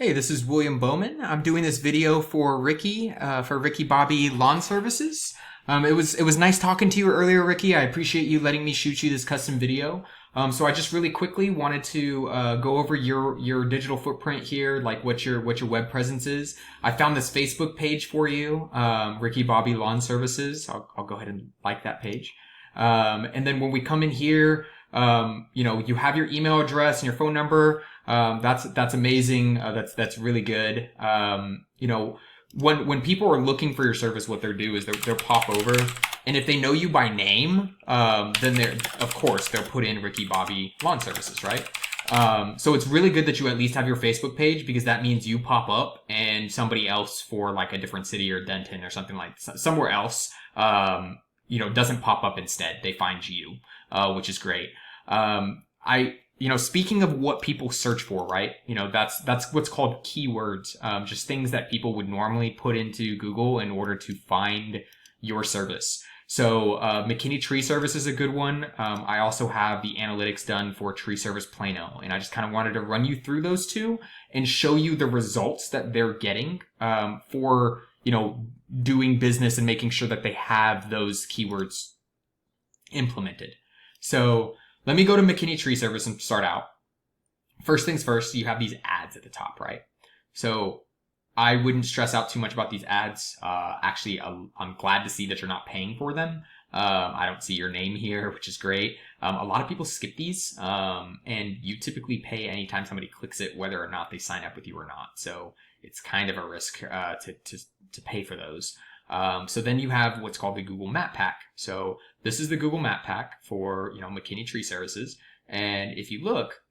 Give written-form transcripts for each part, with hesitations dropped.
Hey, this is William Bowman. I'm doing this video for Ricky, for Ricky Bobby Lawn Services. It was nice talking to you earlier, Ricky. I appreciate you letting me shoot you this custom video. So I just really quickly wanted to go over your digital footprint here, like what your web presence is. I found this Facebook page for you, Ricky Bobby Lawn Services. I'll go ahead and like that page. And then when we come in here, you have your email address and your phone number. That's amazing. That's really good. When people are looking for your service, what they'll do is they'll pop over, and if they know you by name, then of course they'll put in Ricky Bobby Lawn Services, right? So it's really good that you at least have your Facebook page, because that means you pop up and somebody else for like a different city or Denton or something like somewhere else, doesn't pop up instead. They find you, which is great. Speaking of what people search for, right? That's what's called keywords. Just things that people would normally put into Google in order to find your service. So, Mckinney Tree Service is a good one. I also have the analytics done for Tree Service Plano, and I just kind of wanted to run you through those two and show you the results that they're getting, for, doing business and making sure that they have those keywords implemented. So, let me go to Mckinney Tree Service and start out. First things first, you have these ads at the top, right? So I wouldn't stress out too much about these ads. Actually, I'm glad to see that you're not paying for them. I don't see your name here, which is great. A lot of people skip these, and you typically pay anytime somebody clicks it, whether or not they sign up with you or not. So it's kind of a risk to pay for those. So then you have what's called the Google Map Pack. So this is the Google Map Pack for, Mckinney Tree Services. And if you look,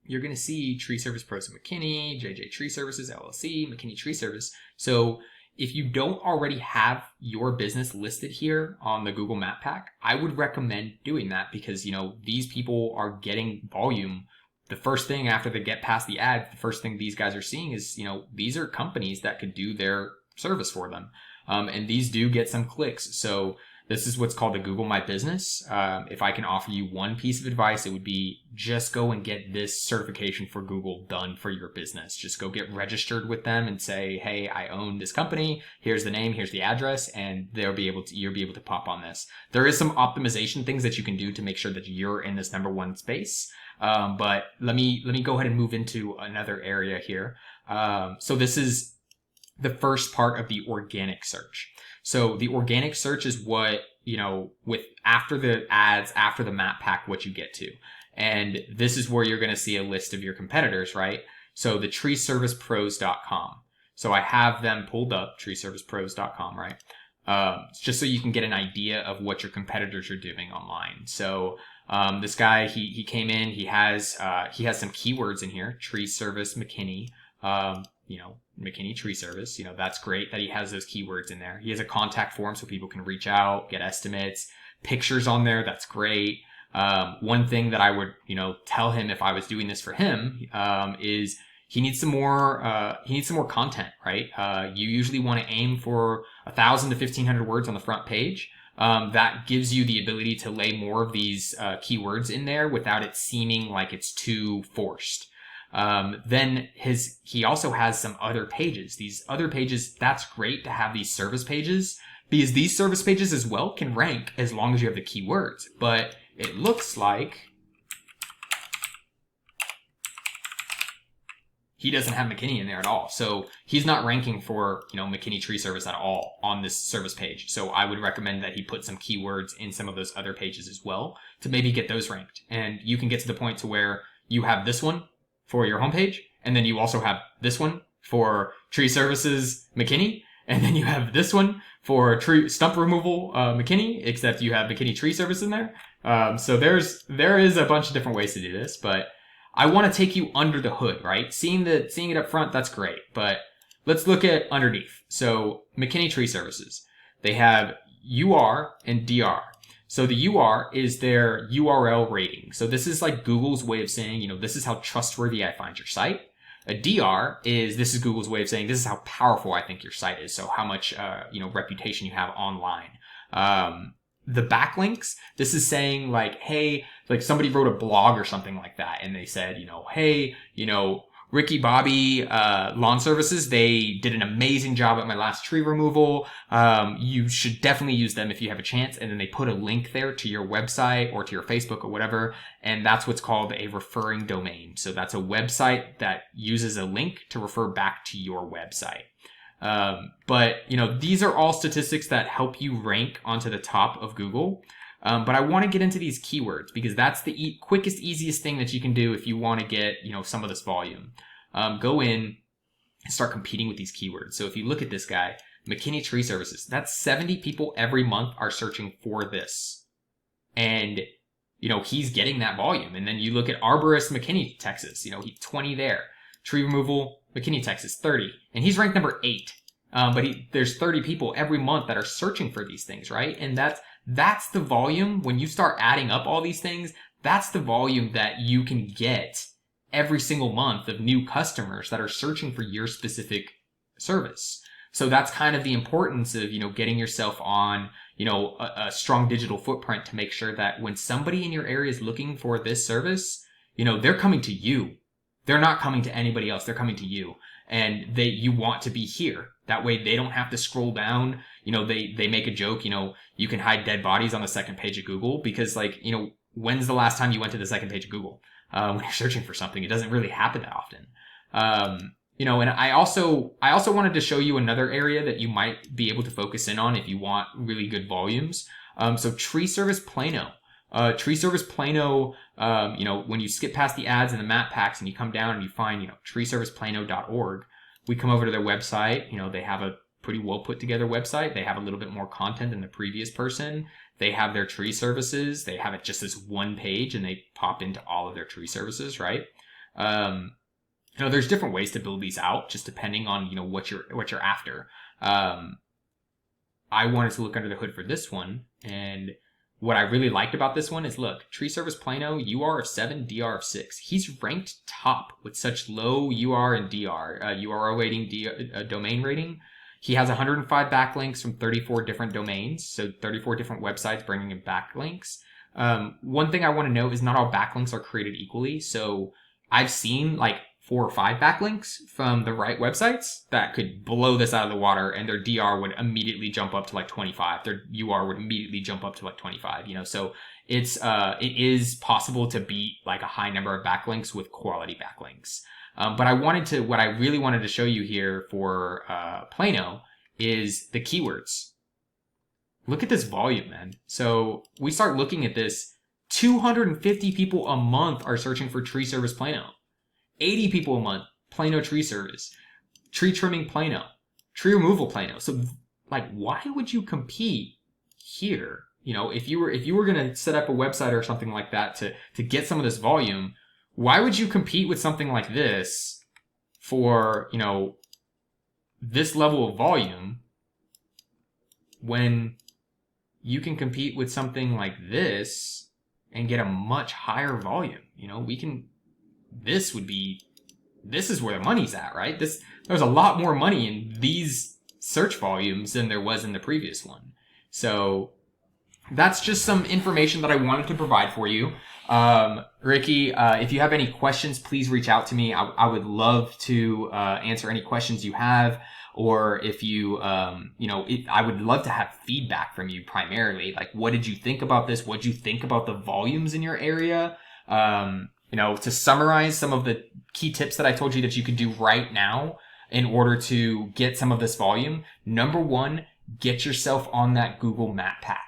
you're going to see Tree Service Pros of McKinney, JJ Tree Services, LLC, McKinney Tree Service. So if you don't already have your business listed here on the Google Map Pack, I would recommend doing that, because, these people are getting volume. The first thing after they get past the ad, the first thing these guys are seeing is, these are companies that could do their service for them. And these do get some clicks. So this is what's called the Google My Business. If I can offer you one piece of advice, it would be just go and get this certification for Google done for your business. Just go get registered with them and say, hey, I own this company. Here's the name, here's the address, and you'll be able to pop on this. There is some optimization things that you can do to make sure that you're in this number one space. But let me go ahead and move into another area here. So this is the first part of the organic search. So the organic search is what, with after the ads, after the map pack, what you get to. And this is where you're going to see a list of your competitors, right? So the treeservicepros.com. So I have them pulled up, treeservicepros.com, right? Just so you can get an idea of what your competitors are doing online. So this guy, he came in, he has some keywords in here, Tree Service McKinney, McKinney Tree Service, that's great that he has those keywords in there. He has a contact form so people can reach out, get estimates, pictures on there. That's great. One thing that I would, tell him if I was doing this for him, is he needs some more content, right? You usually want to aim for 1,000 to 1,500 words on the front page. That gives you the ability to lay more of these, keywords in there without it seeming like it's too forced. Then he also has some other pages. These other pages, that's great to have these service pages, because these service pages as well can rank as long as you have the keywords. But it looks like he doesn't have McKinney in there at all. So he's not ranking for, McKinney Tree Service at all on this service page. So I would recommend that he put some keywords in some of those other pages as well to maybe get those ranked. And you can get to the point to where you have this one for your homepage, and then you also have this one for Tree Services McKinney, and then you have this one for tree stump removal McKinney, except you have McKinney Tree Service in there. So there is a bunch of different ways to do this, but I want to take you under the hood, right? Seeing it up front, that's great, but let's look at underneath. So McKinney Tree Services, they have UR and DR. So the UR is their URL rating. So this is like Google's way of saying, this is how trustworthy I find your site. A DR this is Google's way of saying, this is how powerful I think your site is. So how much, reputation you have online. The backlinks, this is saying like, hey, like somebody wrote a blog or something like that. And they said, hey, Ricky Bobby Lawn Services, they did an amazing job at my last tree removal. You should definitely use them if you have a chance. And then they put a link there to your website or to your Facebook or whatever. And that's what's called a referring domain. So that's a website that uses a link to refer back to your website. But these are all statistics that help you rank onto the top of Google. But I want to get into these keywords because that's the quickest, easiest thing that you can do if you want to get, some of this volume. Go in and start competing with these keywords. So if you look at this guy, Mckinney Tree Services, that's 70 people every month are searching for this. And, he's getting that volume. And then you look at Arborist McKinney, Texas, he's 20 there. Tree Removal, McKinney, Texas, 30. And he's ranked number 8. But there's 30 people every month that are searching for these things, right? And that's the volume. When you start adding up all these things, that's the volume that you can get every single month of new customers that are searching for your specific service. So that's kind of the importance of, getting yourself on, a strong digital footprint to make sure that when somebody in your area is looking for this service, they're coming to you. They're not coming to anybody else. They're coming to you. And you want to be here. That way they don't have to scroll down. They make a joke, you can hide dead bodies on the second page of Google because when's the last time you went to the second page of Google? When you're searching for something, it doesn't really happen that often. And I also wanted to show you another area that you might be able to focus in on if you want really good volumes. So Tree Service Plano. Tree Service Plano, when you skip past the ads and the map packs and you come down and you find, treeserviceplano.org, we come over to their website. They have a pretty well put together website. They have a little bit more content than the previous person. They have their tree services. They have it just as one page and they pop into all of their tree services, right? There's different ways to build these out just depending on, what you're after. I wanted to look under the hood for this one, and what I really liked about this one is, look, Tree Service Plano, UR of 7, DR of 6. He's ranked top with such low UR and DR, URL rating, domain rating. He has 105 backlinks from 34 different domains, so 34 different websites bringing him backlinks. One thing I want to note is not all backlinks are created equally. So I've seen 4 or 5 backlinks from the right websites that could blow this out of the water, and their DR would immediately jump up to 25. Their UR would immediately jump up to 25. So it is possible to beat a high number of backlinks with quality backlinks. But what I really wanted to show you here for Plano is the keywords. Look at this volume, man. So we start looking at this. 250 people a month are searching for Tree Service Plano. 80 people a month, Plano Tree Service. Tree Trimming Plano. Tree Removal Plano. So why would you compete here? If you were going to set up a website or something like that to get some of this volume, why would you compete with something like this for, this level of volume when you can compete with something like this and get a much higher volume? This is where the money's at, right? There's a lot more money in these search volumes than there was in the previous one. So that's just some information that I wanted to provide for you. Ricky, if you have any questions, please reach out to me. I would love to answer any questions you have, or if you, I would love to have feedback from you primarily. What did you think about this? What did you think about the volumes in your area? To summarize some of the key tips that I told you that you could do right now in order to get some of this volume. Number 1, get yourself on that Google Map Pack.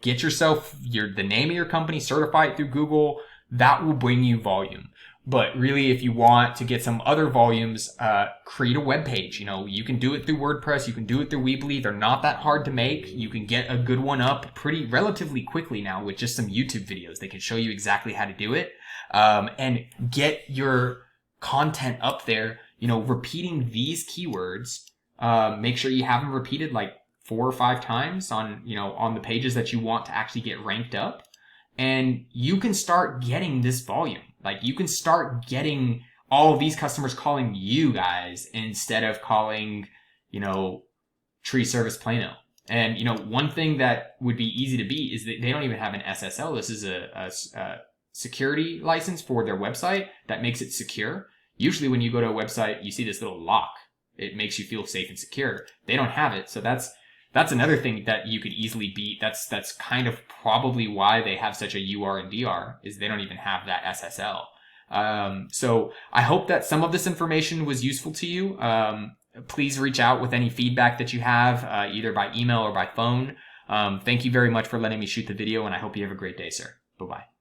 Get yourself the name of your company, certify it through Google. That will bring you volume. But really, if you want to get some other volumes, create a web page. You can do it through WordPress. You can do it through Weebly. They're not that hard to make. You can get a good one up relatively quickly now with just some YouTube videos. They can show you exactly how to do it. And get your content up there, repeating these keywords. Make sure you have them repeated 4 or 5 times on the pages that you want to actually get ranked up. And you can start getting this volume. You can start getting all of these customers calling you guys instead of calling, Tree Service Plano. And, one thing that would be easy to beat is that they don't even have an SSL. This is a security license for their website that makes it secure. Usually when you go to a website, you see this little lock. It makes you feel safe and secure. They don't have it. So that's another thing that you could easily beat. That's kind of probably why they have such a UR and DR, is they don't even have that SSL. So I hope that some of this information was useful to you. Please reach out with any feedback that you have, either by email or by phone. Thank you very much for letting me shoot the video, and I hope you have a great day, sir. Bye-bye.